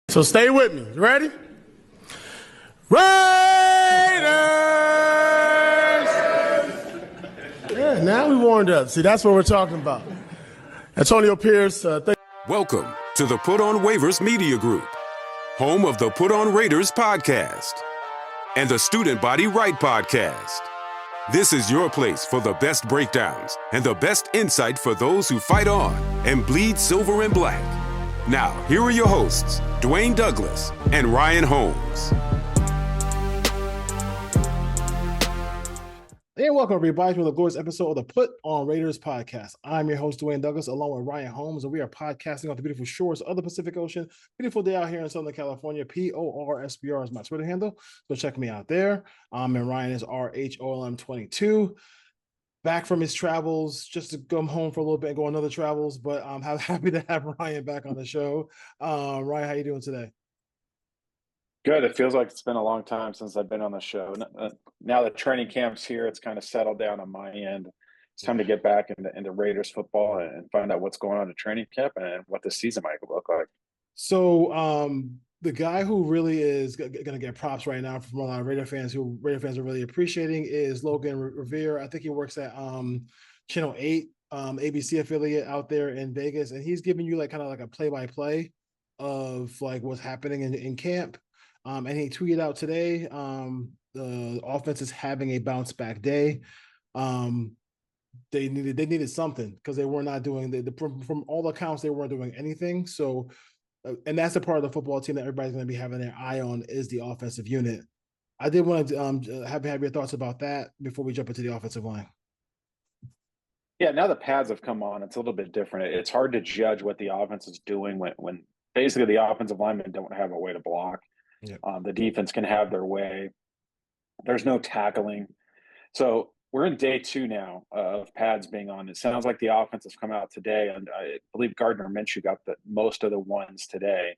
So stay with me. You ready? Raiders! Yeah, now we warmed up. See, that's what we're talking about. Antonio Pierce. Welcome to the Put on Waivers Media Group, home of the Put on Raiders podcast and the Student Body Right podcast. This is your place for the best breakdowns and the best insight for those who fight on and bleed silver and black. Now, here are your hosts, Dwayne Douglas and Ryan Holmes. And welcome, everybody, to the latest episode of the Put on Raiders podcast. I'm your host, Dwayne Douglas, along with Ryan Holmes, and we are podcasting off the beautiful shores of the Pacific Ocean. Beautiful day out here in Southern California. PORSBR is my Twitter handle, so check me out there. And Ryan is RHOLM22. Back from his travels, just to come home for a little bit and go on other travels, but I'm happy to have Ryan back on the show. Ryan, how you doing today? Good. It feels like it's been a long time since I've been on the show. Now that training camp's here, it's kind of settled down on my end. It's time to get back into Raiders football and find out what's going on at training camp and what the season might look like. So the guy who really is going to get props right now from a lot of Raider fans who Raider fans are really appreciating is Logan Revere. I think he works at Channel 8, ABC affiliate out there in Vegas, and he's giving you like kind of like a play-by-play of like what's happening in camp. And he tweeted out today, the offense is having a bounce back day. They needed something because they were not doing from all accounts, they weren't doing anything. So, and that's the part of the football team that everybody's going to be having their eye on is the offensive unit. I did want to have your thoughts about that before we jump into the offensive line. Yeah, now the pads have come on. It's a little bit different. It's hard to judge what the offense is doing when basically the offensive linemen don't have a way to block. Yep. The defense can have their way. There's no tackling. So we're in day 2 now of pads being on. It sounds like the offense has come out today, and I believe Gardner Minshew got most of the ones today.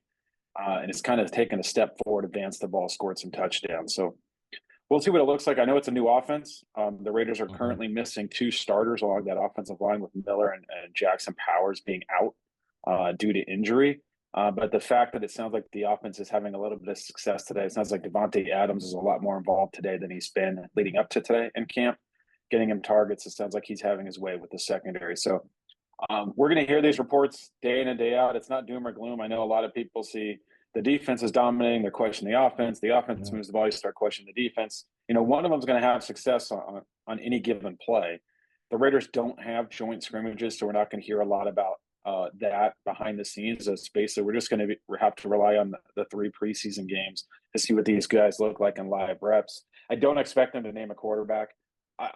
And it's kind of taken a step forward, advanced the ball, scored some touchdowns. So we'll see what it looks like. I know it's a new offense. The Raiders are currently missing 2 starters along that offensive line with Miller and Jackson Powers being out due to injury. But the fact that it sounds like the offense is having a little bit of success today, it sounds like Devontae Adams is a lot more involved today than he's been leading up to today in camp, getting him targets. It sounds like he's having his way with the secondary. So we're going to hear these reports day in and day out. It's not doom or gloom. I know a lot of people see the defense is dominating. They're questioning the offense. The offense moves the ball. You start questioning the defense. You know, one of them is going to have success on any given play. The Raiders don't have joint scrimmages, so we're not going to hear a lot about that behind the scenes. It's basically we're just going to have to rely on the 3 preseason games to see what these guys look like in live reps. I don't expect them to name a quarterback.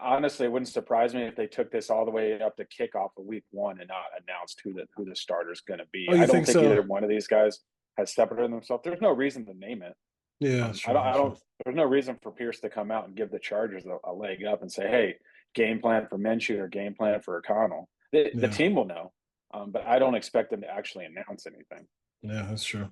Honestly, it wouldn't surprise me if they took this all the way up to kickoff of week 1 and not announced who the starter is going to be. I don't think either one of these guys has separated themselves. There's no reason to name it. Yeah, sure. There's no reason for Pierce to come out and give the Chargers a leg up and say, "Hey, game plan for Minshew or game plan for O'Connell." The team will know. But I don't expect them to actually announce anything. Yeah, that's true.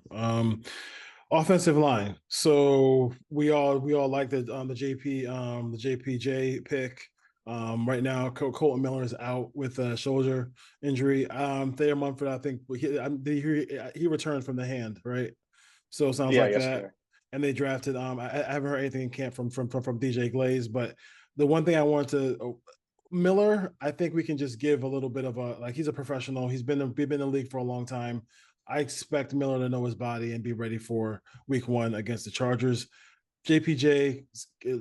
Offensive line. So we all like the JPJ pick. Right now, Colton Miller is out with a shoulder injury. Thayer Munford, I think he returned from the hand, right? So it sounds like yesterday. That. And they drafted. I haven't heard anything in camp from DJ Glaze, but the one thing I wanted to. Miller, I think we can just give a little bit of he's a professional. He's been in the league for a long time. I expect Miller to know his body and be ready for week 1 against the Chargers. JPJ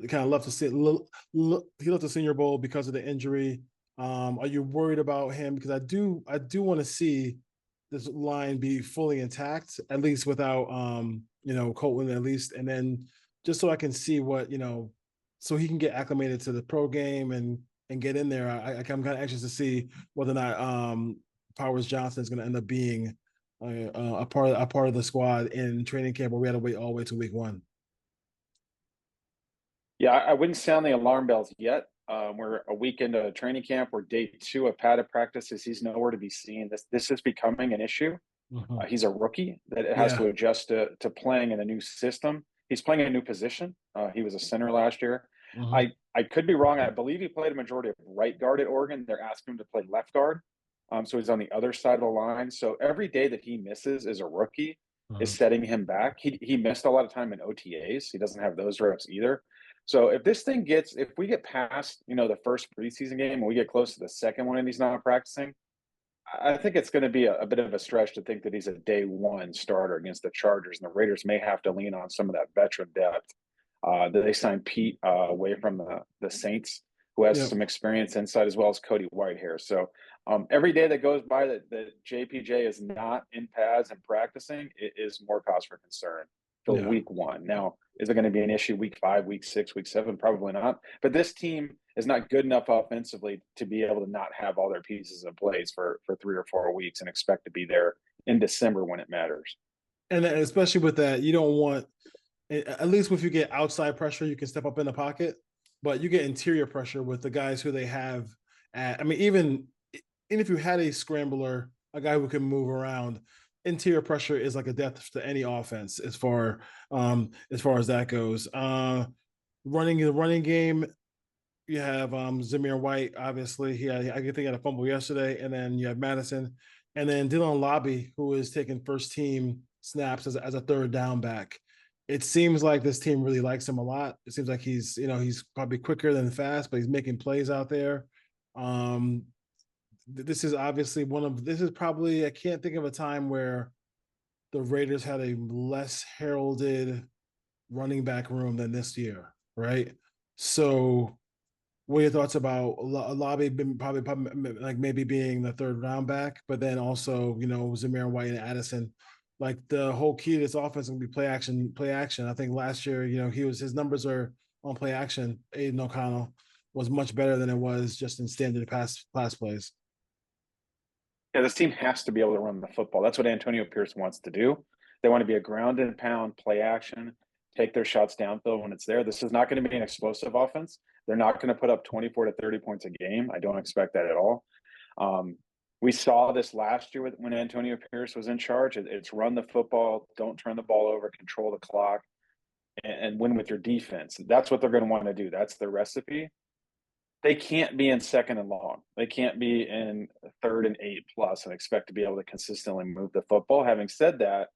kind of left the Senior Bowl because of the injury. Are you worried about him? Because I do want to see this line be fully intact, at least without Colton at least, and then just so I can see what so he can get acclimated to the pro game and get in there. I'm kind of anxious to see whether or not Powers Johnson is going to end up being a part of the squad in training camp, where we had to wait all the way to week 1. Yeah, I wouldn't sound the alarm bells yet. We're a week into training camp. We're day 2 of padded practices. He's nowhere to be seen. This is becoming an issue. He's a rookie that has to adjust to playing in a new system. He's playing in a new position. He was a center last year. I could be wrong. I believe he played a majority of right guard at Oregon. They're asking him to play left guard. So he's on the other side of the line. So every day that he misses is a rookie. is setting him back. He missed a lot of time in OTAs. He doesn't have those reps either. So if we get past, the first preseason game and we get close to the second one and he's not practicing, I think it's going to be a bit of a stretch to think that he's a day one starter against the Chargers, and the Raiders may have to lean on some of that veteran depth. That they signed Pete away from the Saints, who has some experience inside, as well as Cody Whitehair. So every day that goes by that JPJ is not in pads and practicing, it is more cause for concern for week one. Now, is it going to be an issue week 5, week 6, week 7? Probably not. But this team is not good enough offensively to be able to not have all their pieces in place for 3 or 4 weeks and expect to be there in December when it matters. And especially with that, you don't want, at least if you get outside pressure, you can step up in the pocket, but you get interior pressure with the guys who they have even if you had a scrambler, a guy who can move around, interior pressure is like a death to any offense as far as that goes. Running the running game, you have Zamir White, obviously. I think he had a fumble yesterday, and then you have Madison, and then Dylan Lobby, who is taking first team snaps as a third down back. It seems like this team really likes him a lot. It seems like he's probably quicker than fast, but he's making plays out there. This is obviously I can't think of a time where the Raiders had a less heralded running back room than this year, right? So what are your thoughts about Lobby probably like maybe being the third round back, but then also, Zamir White and Addison? Like the whole key to this offense will be play action. I think last year, his numbers are on play action. Aiden O'Connell was much better than it was just in standard pass plays. Yeah, this team has to be able to run the football. That's what Antonio Pierce wants to do. They want to be a ground and pound play action, take their shots downfield when it's there. This is not going to be an explosive offense. They're not going to put up 24 to 30 points a game. I don't expect that at all. We saw this last year when Antonio Pierce was in charge. It's run the football, don't turn the ball over, control the clock, and win with your defense. That's what they're going to want to do. That's their recipe. They can't be in second and long. They can't be in 3rd and 8+ and expect to be able to consistently move the football. Having said that,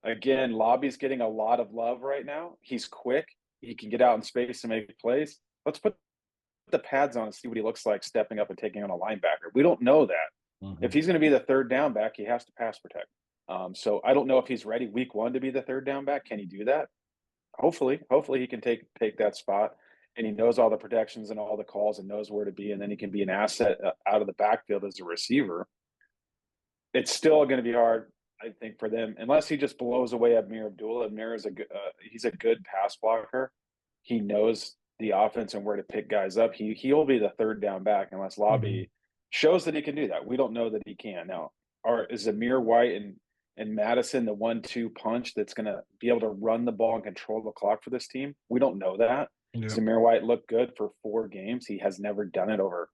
again, Lobby's getting a lot of love right now. He's quick. He can get out in space and make plays. Let's put the pads on and see what he looks like stepping up and taking on a linebacker. We don't know that. Mm-hmm. If he's going to be the third down back, he has to pass protect. So I don't know if he's ready week 1 to be the third down back. Can he do that? Hopefully he can take that spot, and he knows all the protections and all the calls and knows where to be, and then he can be an asset out of the backfield as a receiver. It's still going to be hard, I think, for them, unless he just blows away Amir Abdullah. Amir is he's a good pass blocker. He knows the offense and where to pick guys up. He'll be the third down back unless Lobby shows that he can do that. We don't know that he can. Now, is Zamir White and Madison the 1-2 punch that's going to be able to run the ball and control the clock for this team? We don't know that. Yeah. Zamir White looked good for 4 games. He has never done it over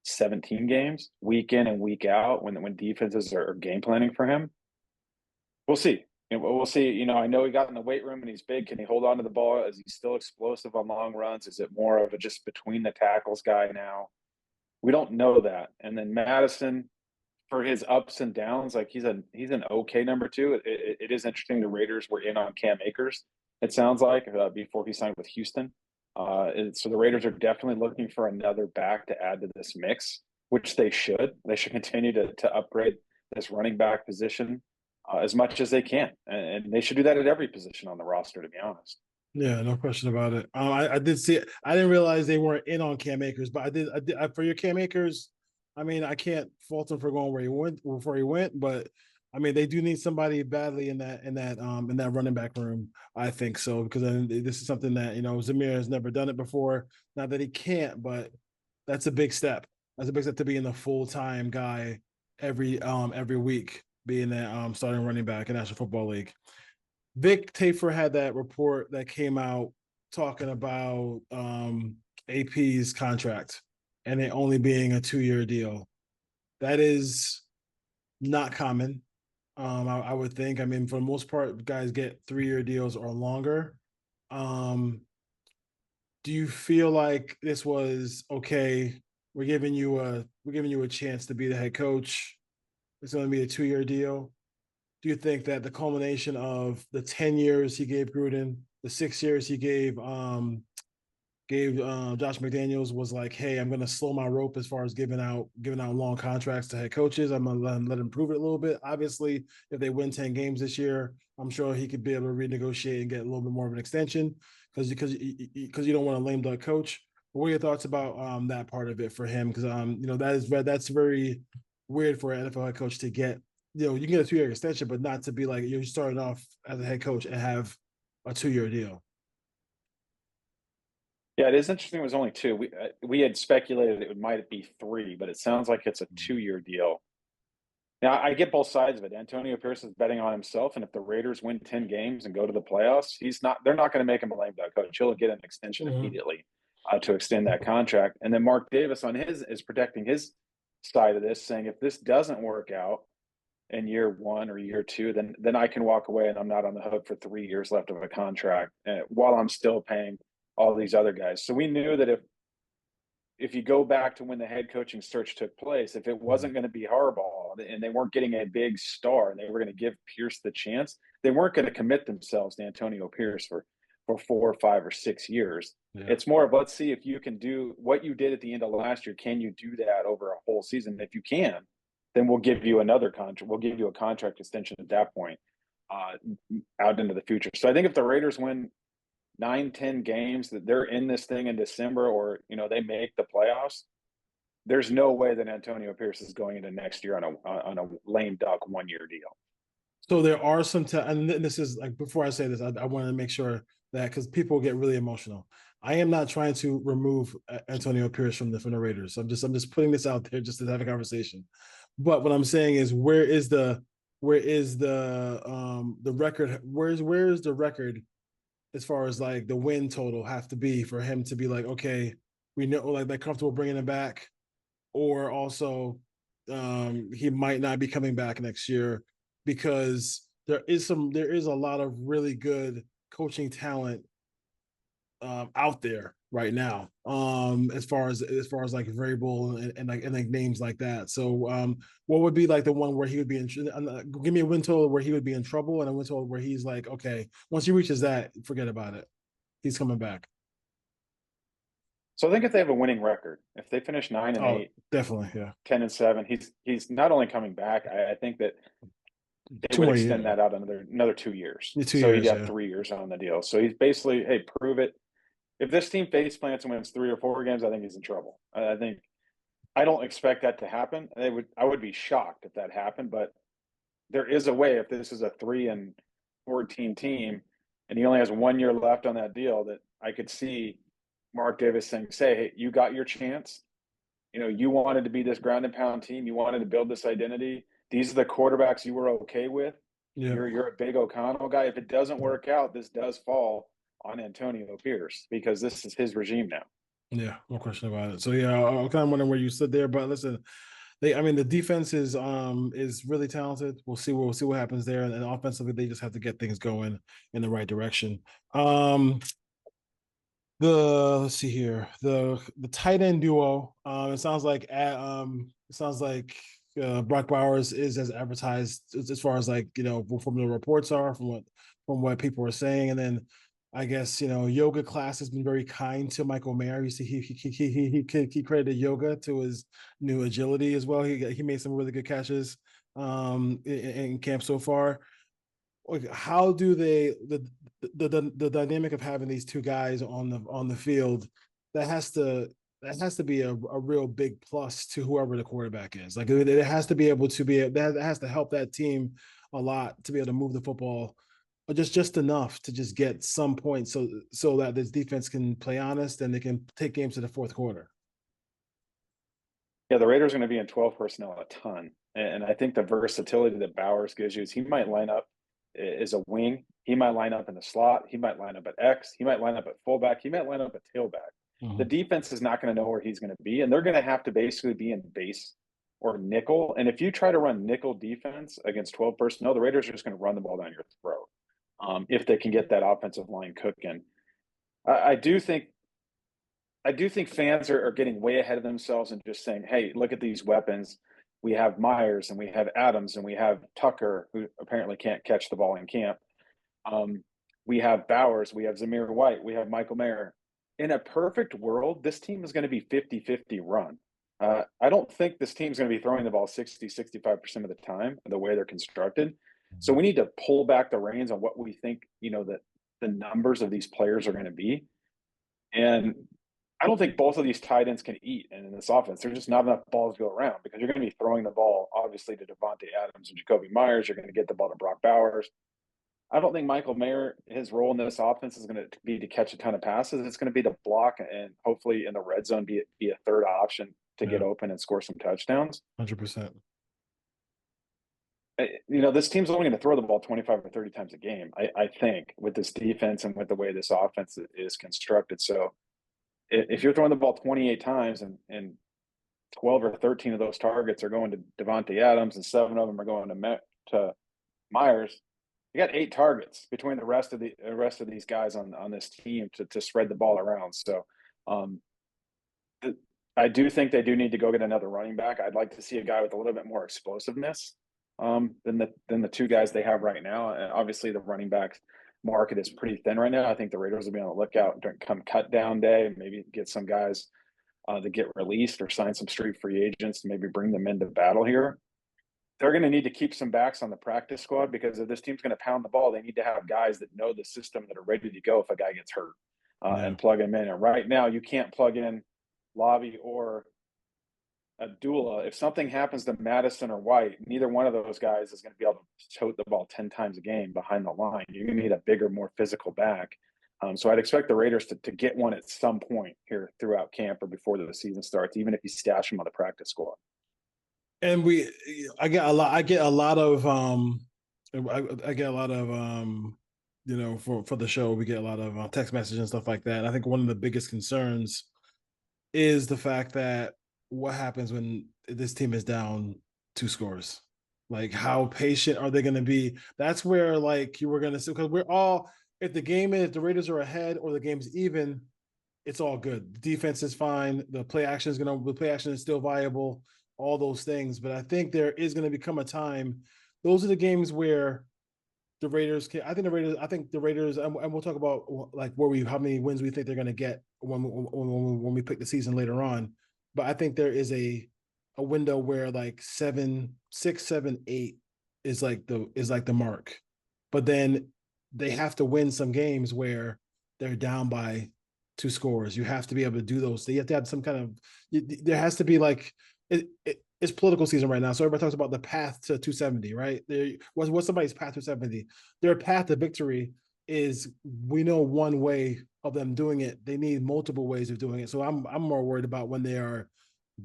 17 games, week in and week out, when defenses are game planning for him. We'll see. We'll see. I know he got in the weight room and he's big. Can he hold on to the ball? Is he still explosive on long runs? Is it more of a just between the tackles guy now? We don't know that. And then Madison, for his ups and downs, like he's an okay number 2. It is interesting. The Raiders were in on Cam Akers, it sounds like, before he signed with Houston. So the Raiders are definitely looking for another back to add to this mix, which they should. They should continue to upgrade this running back position as much as they can, and they should do that at every position on the roster, to be honest. Yeah, no question about it. I did see it. I didn't realize they weren't in on Cam Akers, but I did for your Cam Akers. I mean, I can't fault him for going where he went before he went, but I mean, they do need somebody badly in that running back room. I think so, because this is something that Zamir has never done it before. Not that he can't, but that's a big step. That's a big step to being the full-time guy every week, being that starting running back in National Football League. Vic Tafur had that report that came out talking about APs contract and it only being a 2-year deal. That is not common. I would think. I mean, for the most part, guys get 3-year deals or longer. Do you feel like this was okay? We're giving you a chance to be the head coach. It's going to be a 2-year deal. do you think that the culmination of the 10 years he gave Gruden, the 6 years he gave Josh McDaniels was like, hey, I'm going to slow my rope as far as giving out long contracts to head coaches. I'm going to let him prove it a little bit. Obviously, if they win 10 games this year, I'm sure he could be able to renegotiate and get a little bit more of an extension because you don't want a lame duck coach. What are your thoughts about that part of it for him? Because that's very weird for an NFL head coach to get. You can get a 2-year extension, but not to be like you're starting off as a head coach and have a 2-year deal. Yeah, it is interesting. It was only 2. We had speculated it might be 3, but it sounds like it's a 2-year deal. Now, I get both sides of it. Antonio Pierce is betting on himself, and if the Raiders win 10 games and go to the playoffs, they're not going to make him a lame duck coach. He'll get an extension immediately to extend that contract. And then Mark Davis on his is protecting his side of this, saying if this doesn't work out in year 1 or year 2, then I can walk away and I'm not on the hook for 3 years left of a contract while I'm still paying all these other guys. So we knew that if you go back to when the head coaching search took place, if it wasn't going to be Harbaugh and they weren't getting a big star and they were going to give Pierce the chance, they weren't going to commit themselves to Antonio Pierce for 4 or 5 or 6 years. Yeah. It's more of, let's see if you can do what you did at the end of last year. Can you do that over a whole season? If you can, then we'll give you another contract. We'll give you a contract extension at that point out into the future. So I think if the Raiders win 9-10 games, that they're in this thing in December, or they make the playoffs, there's no way that Antonio Pierce is going into next year on a lame duck 1-year deal. So there are some and this is like, before I say this, I want to make sure that, because people get really emotional, I am not trying to remove Antonio Pierce from the Raiders. I'm just putting this out there just to have a conversation. But what I'm saying is, where is the record? Where's the record as far as like the win total have to be for him to be like, okay, we know, like, they're comfortable bringing him back, or also he might not be coming back next year, because there is a lot of really good coaching talent out there right now, as far as like variable and like names like that. So what would be like the one where he would be in, give me a win total where he would be in trouble, and a win total where he's like, okay, once he reaches that, forget about it, he's coming back. So I think if they have a winning record, if they finish 9-8, definitely, yeah, 10-7, he's not only coming back. I think that they would extend that out another 2 years. So he'd have 3 years on the deal. So he's basically, hey, prove it. If this team face plants and wins 3 or 4 games, I think he's in trouble. I don't expect that to happen. I would be shocked if that happened, but there is a way, if this is a 3-14 team and he only has 1 year left on that deal, that I could see Mark Davis saying, hey, you got your chance. You wanted to be this ground and pound team. You wanted to build this identity. These are the quarterbacks you were okay with. Yeah. You're a big O'Connell guy. If it doesn't work out, this does fall on Antonio Pierce, because this is his regime now. Yeah, no question about it. So yeah, I'm kind of wondering where you stood there, but listen, the defense is really talented. We'll see what happens there, and offensively, they just have to get things going in the right direction. Let's see here, the tight end duo. It sounds like Brock Bowers is as advertised, as far as like from the reports are, from what people are saying, and then I guess yoga class has been very kind to Michael Mayer. You see, he credited yoga to his new agility as well. He made some really good catches in camp so far. Like, how do the dynamic of having these two guys on the field, that has to be a real big plus to whoever the quarterback is. Like, it has to be able to that has to help that team a lot to be able to move the football, or just enough to just get some points so that this defense can play honest and they can take games to the fourth quarter. Yeah, the Raiders are going to be in 12 personnel a ton. And I think the versatility that Bowers gives you is he might line up as a wing. He might line up in the slot. He might line up at X. He might line up at fullback. He might line up at tailback. Mm-hmm. The defense is not going to know where he's going to be, and they're going to have to basically be in base or nickel. And if you try to run nickel defense against 12 personnel, the Raiders are just going to run the ball down your throat. If they can get that offensive line cooking. I do think fans are getting way ahead of themselves and just saying, hey, look at these weapons. we have Myers and we have Adams and we have Tucker, who apparently can't catch the ball in camp. We have Bowers, we have Zamir White, we have Michael Mayer. In a perfect world, this team is going to be 50-50 run. I don't think this team's going to be throwing the ball 60-65% of the time the way they're constructed. So we need to pull back the reins on what we think, that the numbers of these players are going to be. And I don't think both of these tight ends can eat. And in this offense, there's just not enough balls to go around because you're going to be throwing the ball, obviously, to Devontae Adams and Jacoby Myers. You're going to get the ball to Brock Bowers. I don't think Michael Mayer, his role in this offense is going to be to catch a ton of passes. It's going to be to block and hopefully in the red zone be a third option to get open and score some touchdowns. 100%. This team's only going to throw the ball 25 or 30 times a game, I think, with this defense and with the way this offense is constructed. So if you're throwing the ball 28 times and 12 or 13 of those targets are going to Devontae Adams and 7 of them are going to Myers, you got 8 targets between the rest of these guys on this team to spread the ball around. So I do think they do need to go get another running back. I'd like to see a guy with a little bit more explosiveness than the 2 guys they have right now. And obviously the running back market is pretty thin right now. I think the Raiders will be on the lookout during come cut down day, maybe get some guys that get released or sign some street free agents to maybe bring them into battle here. They're going to need to keep some backs on the practice squad because if this team's going to pound the ball, they need to have guys that know the system that are ready to go if a guy gets hurt and plug him in. And right now you can't plug in Lobby or Abdullah. If something happens to Madison or White, neither one of those guys is going to be able to tote the ball 10 times a game behind the line. You're going to need a bigger, more physical back. So I'd expect the Raiders to get one at some point here throughout camp or before the season starts, even if you stash them on the practice squad. And I get a lot of for the show, we get a lot of text messages and stuff like that. And I think one of the biggest concerns is the fact that what happens when this team is down 2 scores? Like, how patient are they going to be? That's where, like, you were going to say, because if the Raiders are ahead or the game's even, it's all good. The defense is fine. The play action is still viable, all those things. But I think there is going to become a time. Those are the games where the Raiders can. I think the Raiders, and we'll talk about like how many wins we think they're going to get when we pick the season later on. But I think there is a window where like 7, 6, 7, 8 is like the mark. But then they have to win some games where they're down by 2 scores. You have to be able to do those. You have to have some kind of. There has to be like it's political season right now, so everybody talks about the path to 270, right? What's somebody's path to 270? Their path to victory is, we know one way of them doing it. They need multiple ways of doing it. So I'm more worried about when they are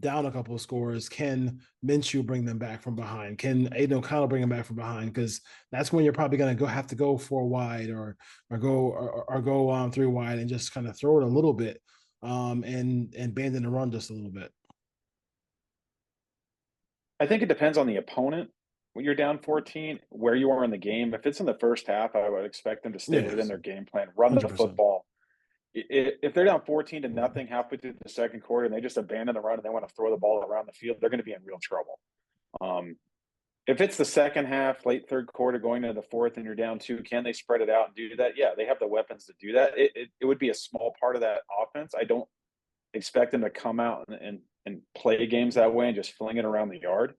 down a couple of scores. Can Minshew bring them back from behind? Can Aiden O'Connell bring them back from behind? Because that's when you're probably going to have to go 4 wide or go 3 wide and just kind of throw it a little bit and abandon the run just a little bit. I think it depends on the opponent. When you're down 14, where you are in the game. If it's in the first half, I would expect them to stay within their game plan, run 100%. The football. If they're down 14-0 halfway through the second quarter and they just abandon the run and they want to throw the ball around the field, they're going to be in real trouble. If it's the second half, late third quarter, going into the fourth, and you're down 2, can they spread it out and do that? Yeah, they have the weapons to do that. It would be a small part of that offense. I don't expect them to come out and play games that way and just fling it around the yard.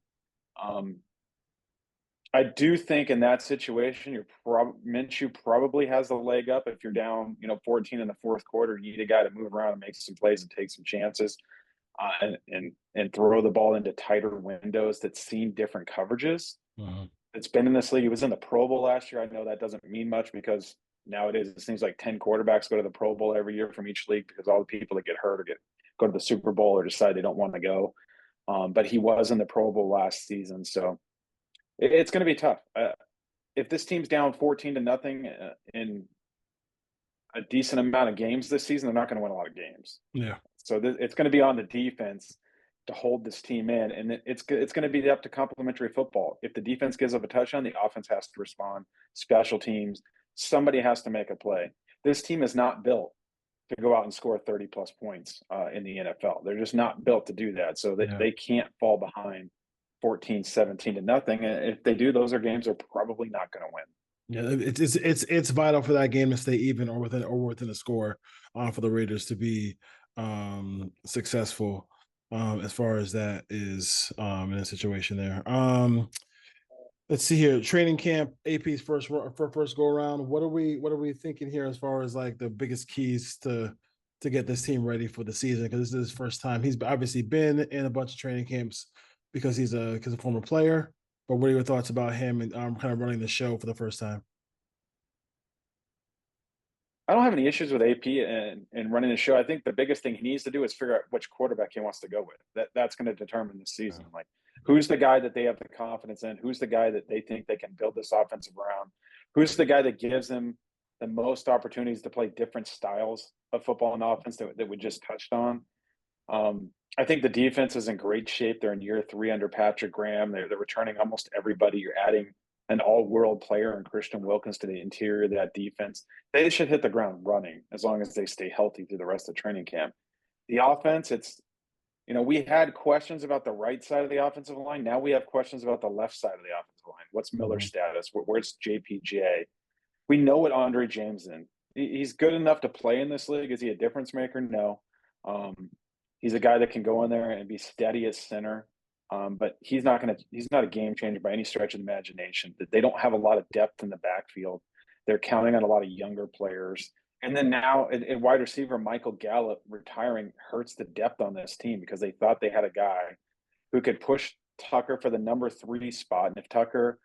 I do think in that situation, Minshew probably has the leg up. If you're down, 14 in the fourth quarter, you need a guy to move around and make some plays and take some chances, and throw the ball into tighter windows that's seen different coverages. It's been in this league. He was in the Pro Bowl last year. I know that doesn't mean much because nowadays it seems like 10 quarterbacks go to the Pro Bowl every year from each league because all the people that get hurt or go to the Super Bowl or decide they don't want to go. But he was in the Pro Bowl last season, so it's going to be tough. If this team's down 14-0 in a decent amount of games this season, they're not going to win a lot of games. Yeah. So it's going to be on the defense to hold this team in, and it's going to be up to complementary football. If the defense gives up a touchdown, the offense has to respond. Special teams, somebody has to make a play. This team is not built to go out and score 30-plus points in the NFL. They're just not built to do that. So they can't fall behind 14-17 to nothing. And if they do, those are games they're probably not going to win. Yeah, it's vital for that game to stay even or within a score for the Raiders to be successful as far as that is in a situation there. Let's see here. Training camp, AP's first go around. What are we thinking here as far as like the biggest keys to get this team ready for the season? Because this is his first time. He's obviously been in a bunch of training camps because he's a former player. But what are your thoughts about him and kind of running the show for the first time? I don't have any issues with AP and running the show. I think the biggest thing he needs to do is figure out which quarterback he wants to go with. That's going to determine the season. Like, who's the guy that they have the confidence in? Who's the guy that they think they can build this offensive around? Who's the guy that gives them the most opportunities to play different styles of football and offense that we just touched on? I think the defense is in great shape. They're in year 3 under Patrick Graham. They're returning almost everybody. You're adding an all-world player and Christian Wilkins to the interior of that defense. They should hit the ground running as long as they stay healthy through the rest of training camp. The offense, we had questions about the right side of the offensive line. Now we have questions about the left side of the offensive line. What's Miller's status? Where's JPJ? We know what Andre James is. He's good enough to play in this league. Is he a difference maker? No. He's a guy that can go in there and be steady as center. But he's not a game changer by any stretch of the imagination. They don't have a lot of depth in the backfield. They're counting on a lot of younger players. And then now at wide receiver, Michael Gallup retiring hurts the depth on this team because they thought they had a guy who could push Tucker for the number 3 spot. And if Tucker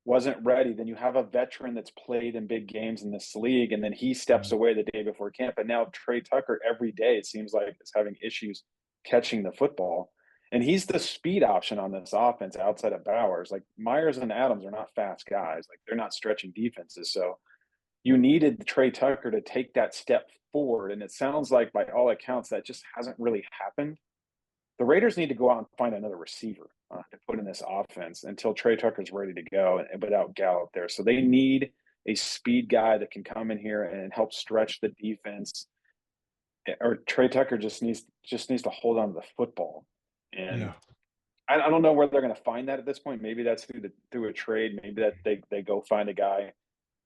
wasn't ready, then you have a veteran that's played in big games in this league, and then he steps away the day before camp. And now Trey Tucker every day, it seems like, is having issues catching the football. And he's the speed option on this offense outside of Bowers. Like, Myers and Adams are not fast guys. Like, they're not stretching defenses. So you needed Trey Tucker to take that step forward. And it sounds like, by all accounts, that just hasn't really happened. The Raiders need to go out and find another receiver to put in this offense until Trey Tucker's ready to go and without Gallup there. So they need a speed guy that can come in here and help stretch the defense. Or Trey Tucker just needs to hold on to the football. And I don't know where they're going to find that at this point. Maybe that's through a trade. Maybe that they go find a guy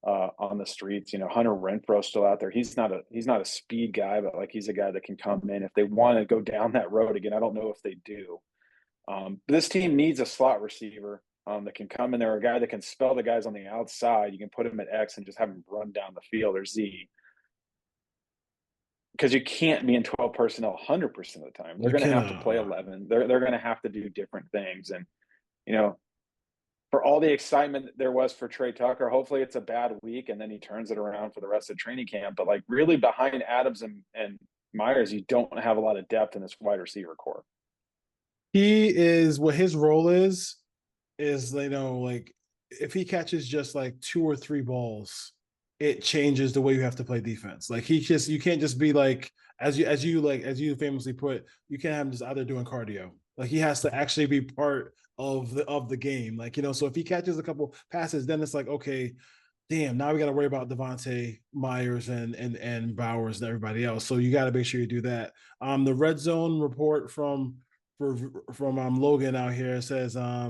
on the streets. Hunter Renfro's still out there. He's not a speed guy, but like, he's a guy that can come in if they want to go down that road again. I don't know if they do. This team needs a slot receiver that can come in there, a guy that can spell the guys on the outside. You can put him at X and just have him run down the field, or Z. Because you can't be in 12 personnel 100% of the time. They're going to have to play 11. They're going to have to do different things. And, for all the excitement there was for Trey Tucker, hopefully it's a bad week and then he turns it around for the rest of training camp. But, like, really behind Adams and Myers, you don't have a lot of depth in this wide receiver core. What his role is, like, if he catches just like 2 or 3 balls, it changes the way you have to play defense. Like, you can't just be like, as you famously put, you can't have him just out there doing cardio. Like, he has to actually be part of the game. Like, so if he catches a couple passes, then it's like, okay, damn, now we got to worry about Devontae, Myers, and Bowers and everybody else. So you got to make sure you do that. The red zone report from Logan out here says I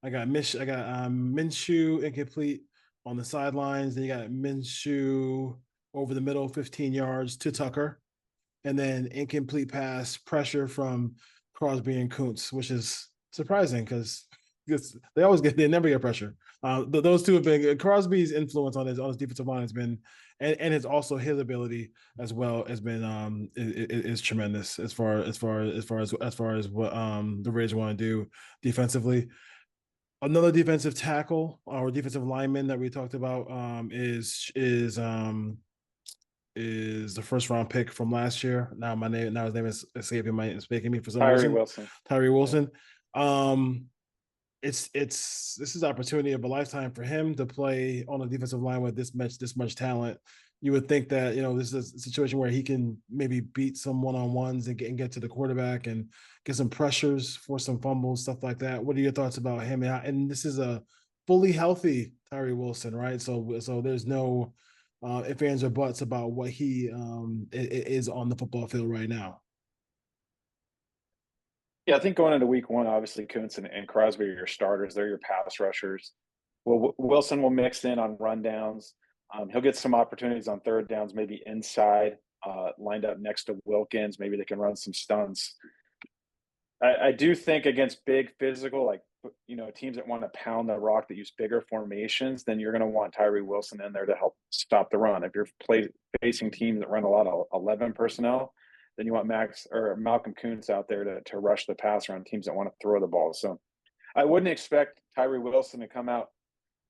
got Minshew incomplete on the sidelines. Then you got Minshew over the middle, 15 yards to Tucker, and then incomplete pass pressure from Crosby and Kuntz, which is surprising because they never get pressure. Those two have been Crosby's influence on his defensive line has been, and it's also his ability as well has been is tremendous as far as what the Raiders want to do defensively. Another defensive tackle or defensive lineman that we talked about is the first round pick from last year. Now his name is escaping me for some reason. Tyreek Wilson. Yeah. This is opportunity of a lifetime for him to play on a defensive line with this much talent. You would think that this is a situation where he can maybe beat some one-on-ones and get to the quarterback and get some pressures for some fumbles, stuff like that. What are your thoughts about him? And this is a fully healthy Tyreek Wilson, right? So there's no ifs, ands, or buts about what he is on the football field right now. Yeah, I think going into week one, obviously Kuntz and Crosby are your starters. They're your pass rushers. Well, Wilson will mix in on rundowns. He'll get some opportunities on third downs, maybe inside, lined up next to Wilkins. Maybe they can run some stunts. I do think against big physical, like, teams that want to pound the rock that use bigger formations, then you're going to want Tyreek Wilson in there to help stop the run. If you're facing teams that run a lot of 11 personnel, then you want Max or Malcolm Kuntz out there to rush the passer on teams that want to throw the ball. So I wouldn't expect Tyreek Wilson to come out,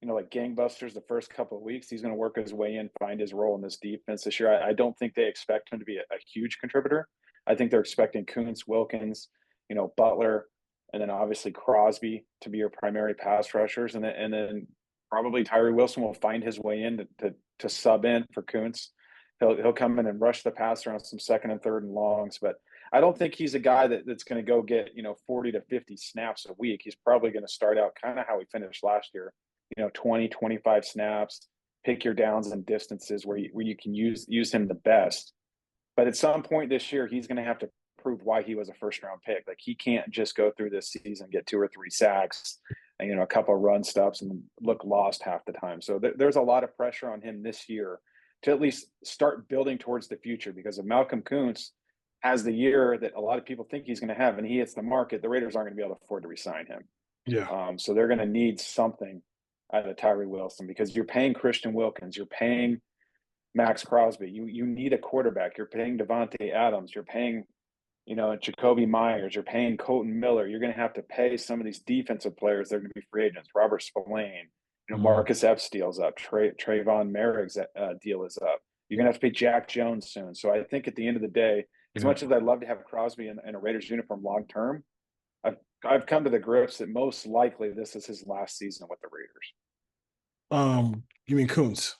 like gangbusters the first couple of weeks. He's going to work his way in, find his role in this defense this year. I don't think they expect him to be a huge contributor. I think they're expecting Kuntz, Wilkins, Butler, and then obviously Crosby to be your primary pass rushers, and then probably Tyreek Wilson will find his way in to sub in for Kuntz. He'll come in and rush the passer on some second and third and longs, but I don't think he's a guy that's going to go get 40 to 50 snaps a week. He's probably going to start out kind of how he finished last year, 20, 25 snaps, pick your downs and distances where you can use him the best. But at some point this year, he's going to have to prove why he was a first round pick. Like, he can't just go through this season, get 2 or 3 sacks and, a couple of run stops and look lost half the time. So there's a lot of pressure on him this year to at least start building towards the future, because if Malcolm Kuntz has the year that a lot of people think he's going to have and he hits the market, the Raiders aren't going to be able to afford to re-sign him. Yeah. So they're going to need something out of Tyreek Wilson, because you're paying Christian Wilkins, you're paying Max Crosby, you need a quarterback, you're paying Devontae Adams, you're paying Jacoby Myers, you're paying Colton Miller. You're going to have to pay some of these defensive players. They're going to be free agents. Robert Spillane, Marcus Epps deal's up. Trayvon Merrick's deal is up. You're going to have to pay Jack Jones soon. So I think at the end of the day, as much as I'd love to have Crosby in a Raiders uniform long term, I've come to the grips that most likely this is his last season with the Raiders. You mean Kuntz?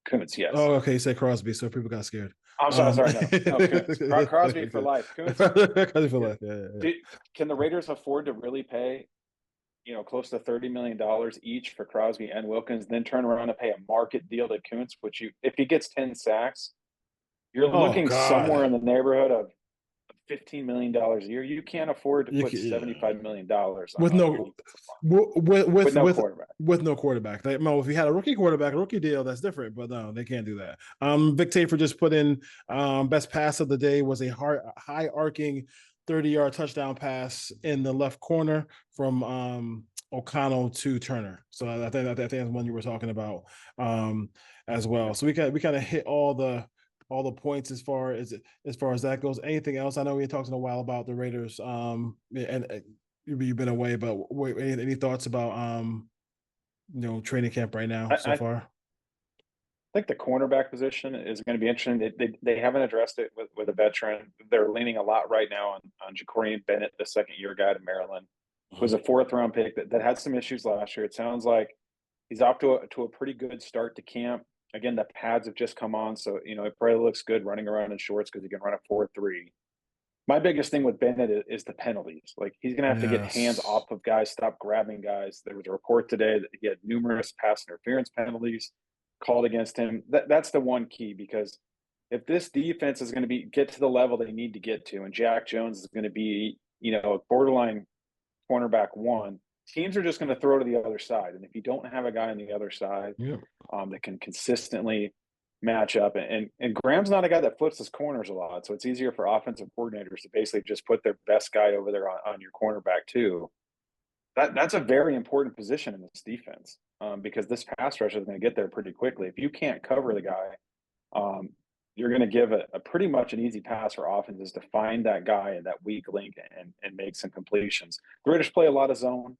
Kuntz, yes. Oh, okay. You said Crosby, so people got scared. I'm sorry. No, Crosby for life. Crosby for life. Yeah. Can the Raiders afford to really pay, close to $30 million each for Crosby and Wilkins, then turn around and pay a market deal to Kuntz, which if he gets 10 sacks, you're looking somewhere in the neighborhood of $15 million a year. You can't afford to put $75 million with no quarterback. With no quarterback. If you had a rookie quarterback, a rookie deal, that's different. But no, they can't do that. Vic Tafur just put in best pass of the day was a high arcing 30-yard touchdown pass in the left corner from O'Connell to Turner. So I think that's one you were talking about as well. So we kind of hit all the points as far as that goes. Anything else? I know we talked in a while about the Raiders, and you've been away, but any thoughts about training camp right now so far? I think the cornerback position is going to be interesting. They haven't addressed it with a veteran. They're leaning a lot right now on Joran Bennett, the second-year guy to Maryland, who was a 4th-round pick that had some issues last year. It sounds like he's off to a pretty good start to camp. Again, the pads have just come on, so it probably looks good running around in shorts because he can run a 4.3. My biggest thing with Bennett is the penalties. Like, he's going to have to get hands off of guys, stop grabbing guys. There was a report today that he had numerous pass interference penalties called against him. That's the one key, because if this defense is going to get to the level they need to get to, and Jack Jones is going to be a borderline cornerback 1, teams are just going to throw to the other side. And if you don't have a guy on the other side that can consistently match up, and Graham's not a guy that flips his corners a lot, so it's easier for offensive coordinators to basically just put their best guy over there on your cornerback too. That's a very important position in this defense, because this pass rush is going to get there pretty quickly. If you can't cover the guy, you're going to give a pretty much an easy pass for offenses to find that guy and that weak link and make some completions. The Raiders play a lot of zone.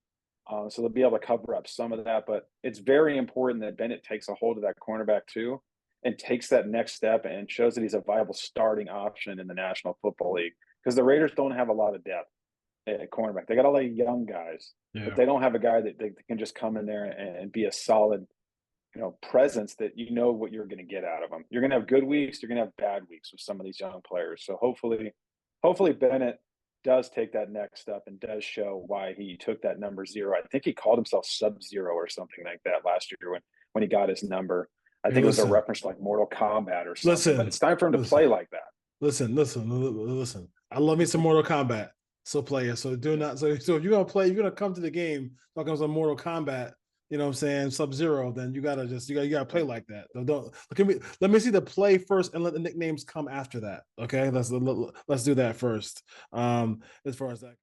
So they'll be able to cover up some of that, but it's very important that Bennett takes a hold of that cornerback too and takes that next step and shows that he's a viable starting option in the National Football League, because the Raiders don't have a lot of depth at cornerback. They got a lot of young guys, but they don't have a guy that can just come in there and be a solid, presence that what you're going to get out of them. You're going to have good weeks, you're going to have bad weeks with some of these young players. So hopefully Bennett does take that next step and does show why he took that number 0. I think he called himself Sub-Zero or something like that last year when he got his number. I think it was a reference to like Mortal Kombat or something. But it's time for him to play like that. Listen. I love me some Mortal Kombat. So player. So do not. So if you're gonna play, you're gonna come to the game talking some Mortal Kombat. You know what I'm saying? Sub-Zero. Then you gotta play like that. Don't let me see the play first and let the nicknames come after that. Okay, let's do that first. As far as that.